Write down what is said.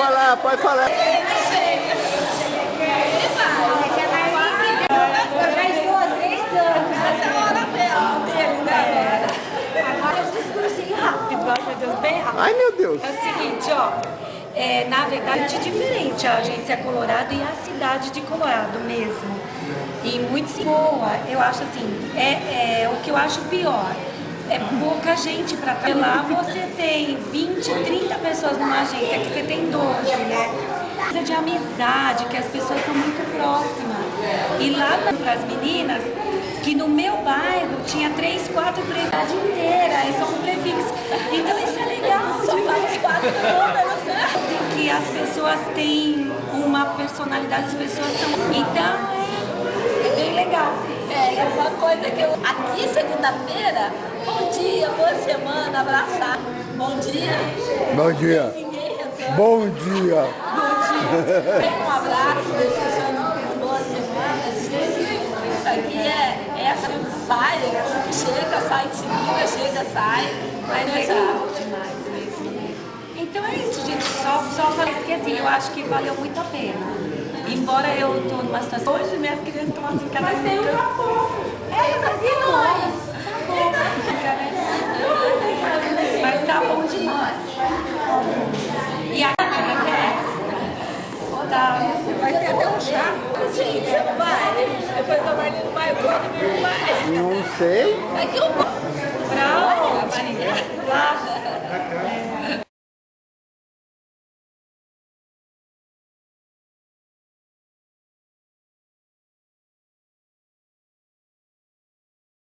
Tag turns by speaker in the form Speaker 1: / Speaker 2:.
Speaker 1: falar, pode falar.
Speaker 2: Eu já estou há 3 anos. Essa hora dele, né? Agora é um discursinho rápido, meu Deus, bem rápido.
Speaker 1: Ai, meu Deus.
Speaker 2: É o seguinte, ó. Na verdade, é diferente a Agência Colorado e a cidade de Colorado mesmo. E muito boa, eu acho assim, o que eu acho pior. É pouca gente para trabalhar. Lá você tem 20, 30 pessoas numa agência, que você tem 12, né? Coisa de amizade, que as pessoas são muito próximas. E lá para as meninas, que no meu bairro tinha 3, 4 prefixos inteira, é só um prefixo. Então isso é legal, só faz 4 números, né? Que as pessoas têm uma personalidade, as pessoas são. Então é bem legal.
Speaker 3: É uma coisa que eu. Aqui, segunda-feira, bom dia, boa semana, abraçar. Bom dia.
Speaker 1: Bom dia.
Speaker 3: Ninguém resolve.
Speaker 1: Bom dia.
Speaker 3: Bom dia. Tem um abraço, desejando boa semana. Isso aqui é essa sai, chega, sai de seguida, chega, sai.
Speaker 2: Mas
Speaker 3: Mas
Speaker 2: legal demais mesmo. Então é isso, gente. Só falei que assim, eu acho que valeu muito a pena. Embora eu estou numa situação. Hoje minhas crianças estão assim, cada vez tem um povo. Mas e nós? Mas tá bom demais. E a vai ter até um chá.
Speaker 3: gente, você não vai? Depois da Marlene vai, o Cláudio não vai.
Speaker 1: Não sei.
Speaker 3: É que eu vou.
Speaker 2: Pra onde? Lá.